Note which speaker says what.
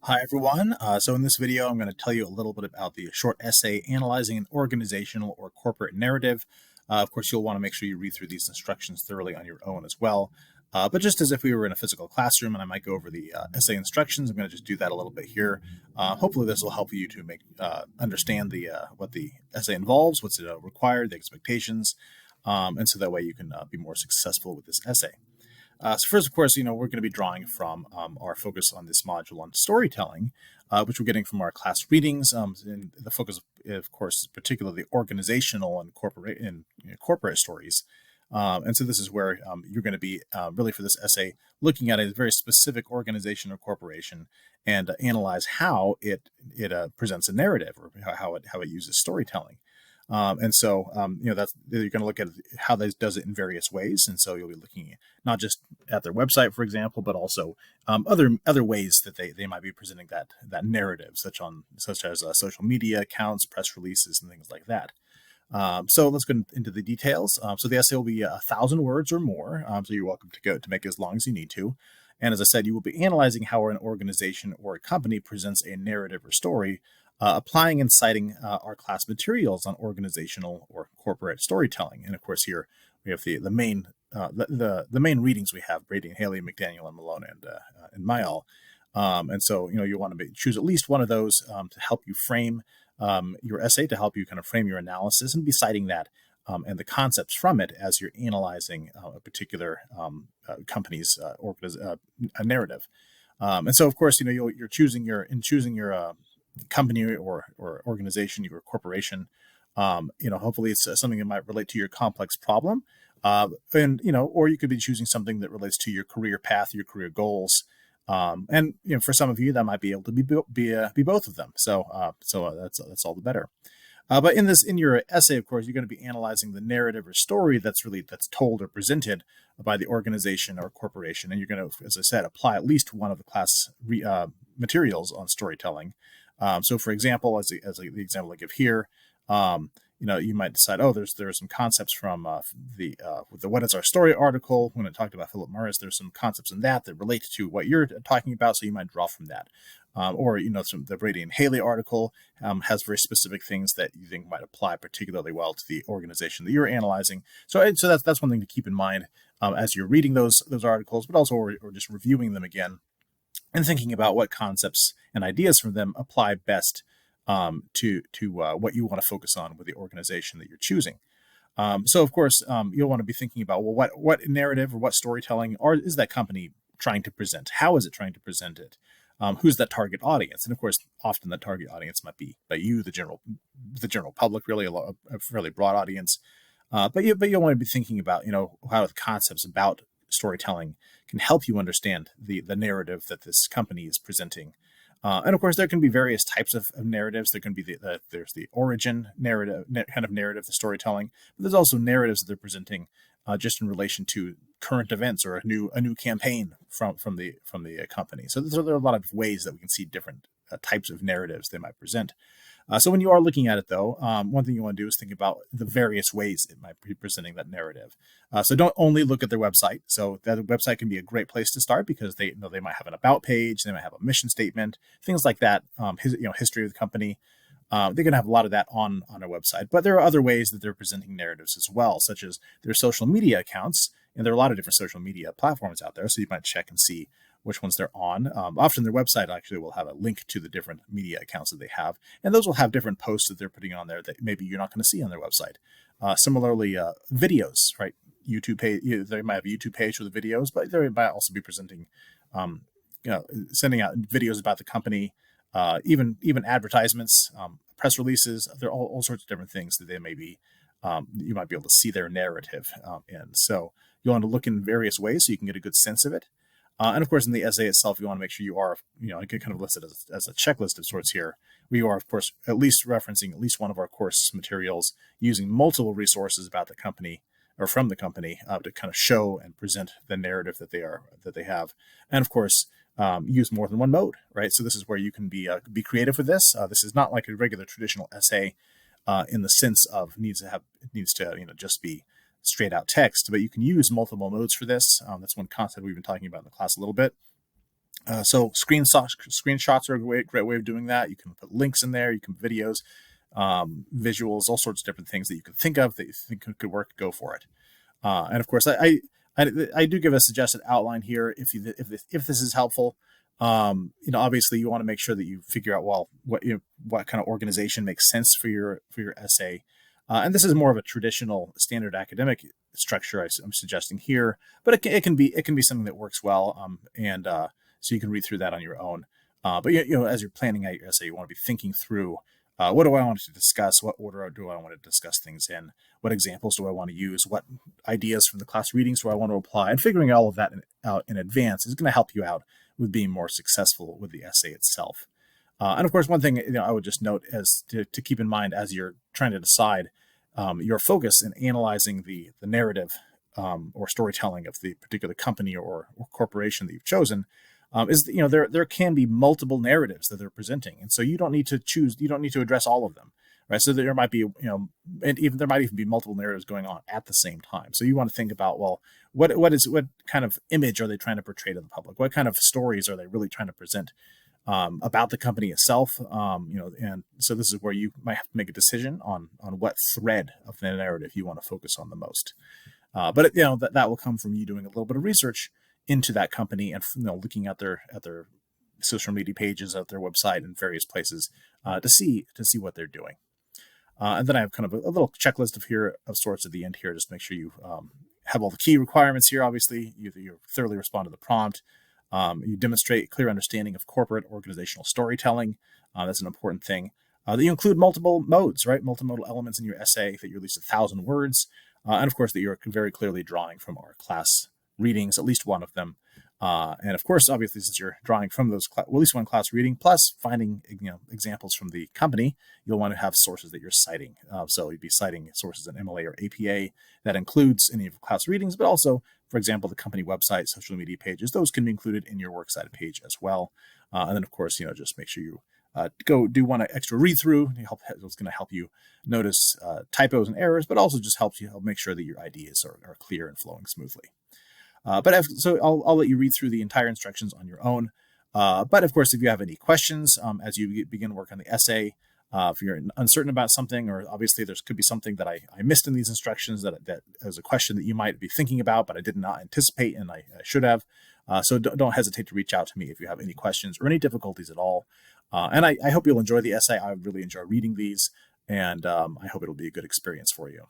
Speaker 1: Hi, everyone. So in this video, I'm going to tell you a little bit about the short essay analyzing an organizational or corporate narrative. Of course, you'll want to make sure you read through these instructions thoroughly on your own as well. But just as if we were in a physical classroom and I might go over the essay instructions, I'm going to just do that a little bit here. Hopefully, this will help you to make understand what the essay involves, what's required, the expectations, and so that way you can be more successful with this essay. So first, of course, we're going to be drawing from our focus on this module on storytelling, which we're getting from our class readings. And the focus, of course, is particularly organizational and corporate stories. And so this is where you're going to be really for this essay looking at a very specific organization or corporation and analyze how it presents a narrative or how it uses storytelling. That's you're going to look at how this does it in various ways, and so you'll be looking not just at their website, for example, but also other ways that they might be presenting that narrative, such as social media accounts, press releases, and things like that. So let's go into the details. So the essay will be 1,000 words or more. So you're welcome to make as long as you need to. And as I said, you will be analyzing how an organization or a company presents a narrative or story, applying and citing our class materials on organizational or corporate storytelling. And of course, here we have the main readings we have: Brady and Haley, McDaniel and Malone, and Mayall. And so you want to choose at least one of those to help you frame your essay, to help you kind of frame your analysis, and be citing that and the concepts from it as you're analyzing a particular company's narrative. And so, of course, you're choosing your company or organization, your corporation. Hopefully it's something that might relate to your complex problem, or you could be choosing something that relates to your career path, your career goals. For some of you, that might be able to be both of them. So that's all the better. But in your essay, of course, you're going to be analyzing the narrative or story that's told or presented by the organization or corporation, and you're going to, as I said, apply at least one of the class materials on storytelling. So, for example, as the example I give here, you might decide, there are some concepts from the "What Is Our Story" article when it talked about Philip Morris. There's some concepts in that relate to what you're talking about, so you might draw from that. The Brady and Haley article has very specific things that you think might apply particularly well to the organization that you're analyzing. So that's one thing to keep in mind as you're reading those articles, but also or just reviewing them again and thinking about what concepts and ideas from them apply best to what you want to focus on with the organization that you're choosing. So, of course, you'll want to be thinking about, well, what narrative or what storytelling is that company trying to present? How is it trying to present it? Who's that target audience? And of course, often that target audience might be you, the general public, really a fairly broad audience. But you'll want to be thinking about, how the concepts about storytelling can help you understand the narrative that this company is presenting. And of course, there can be various types of narratives. There can be there's the origin narrative, kind of narrative, the storytelling. But there's also narratives that they're presenting just in relation to current events or a new campaign from the company. So there are a lot of ways that we can see different types of narratives they might present. So when you are looking at it, though, one thing you want to do is think about the various ways it might be presenting that narrative. So don't only look at their website. So that website can be a great place to start because they might have an about page, they might have a mission statement, things like that. History of the company. They're going to have a lot of that on their website. But there are other ways that they're presenting narratives as well, such as their social media accounts. And there are a lot of different social media platforms out there. So you might check and see which ones they're on. Often their website actually will have a link to the different media accounts that they have. And those will have different posts that they're putting on there that maybe you're not going to see on their website. Similarly, videos, right? YouTube page, they might have a YouTube page for the videos, but they might also be presenting, sending out videos about the company, even advertisements, press releases. There are all sorts of different things that they may be, you might be able to see their narrative in. So you want to look in various ways so you can get a good sense of it. And of course, in the essay itself, you want to make sure you are, kind of listed as a checklist of sorts here. We are, of course, at least referencing at least one of our course materials, using multiple resources about the company or from the company to kind of show and present the narrative that they have. And of course, use more than one mode, right? So this is where you can be creative with this. This is not like a regular traditional essay in the sense of needs to just be straight out text, but you can use multiple modes for this. That's one concept we've been talking about in the class a little bit. So screenshots are a great way of doing that. You can put links in there, you can videos, visuals, all sorts of different things that you can think of that you think could work. Go for it. And of course, I do give a suggested outline here if this is helpful. Obviously you want to make sure that you figure out what kind of organization makes sense for your essay. And this is more of a traditional standard academic structure I'm suggesting here, but it can be something that works well. So you can read through that on your own. But as you're planning out your essay, you want to be thinking through what do I want to discuss? What order do I want to discuss things in? What examples do I want to use? What ideas from the class readings do I want to apply? And figuring all of that out in advance is going to help you out with being more successful with the essay itself. And of course, one thing I would just note as to keep in mind as you're trying to decide your focus in analyzing the narrative or storytelling of the particular company or corporation that you've chosen. Is there can be multiple narratives that they're presenting, and so you don't need to address all of them, right? So there might be and even there might even be multiple narratives going on at the same time. So you want to think about, well, what kind of image are they trying to portray to the public? What kind of stories are they really trying to present about the company itself? And so this is where you might have to make a decision on what thread of the narrative you want to focus on the most. But that will come from you doing a little bit of research into that company and looking at their social media pages, at their website, and various places to see what they're doing. And then I have kind of a little checklist of sorts at the end here, just to make sure you have all the key requirements here. Obviously, you thoroughly respond to the prompt. You demonstrate a clear understanding of corporate organizational storytelling. That's an important thing. That you include multiple modes, right? Multimodal elements in your essay, that you're at least 1,000 words. And of course, that you're very clearly drawing from our class readings, at least one of them. And of course, obviously, since you're drawing from those, at least one class reading, plus finding examples from the company, you'll want to have sources that you're citing. So you'd be citing sources in MLA or APA that includes any of the class readings, but also, for example, the company website, social media pages. Those can be included in your works cited page as well. And then, of course, just make sure you go do one extra read through. It's going to help you notice typos and errors, but also just help make sure that your ideas are clear and flowing smoothly. So I'll let you read through the entire instructions on your own. But of course, if you have any questions as you begin work on the essay, if you're uncertain about something, or obviously there could be something that I missed in these instructions that is a question that you might be thinking about, but I did not anticipate and I should have. So don't hesitate to reach out to me if you have any questions or any difficulties at all. And I hope you'll enjoy the essay. I really enjoy reading these, and I hope it'll be a good experience for you.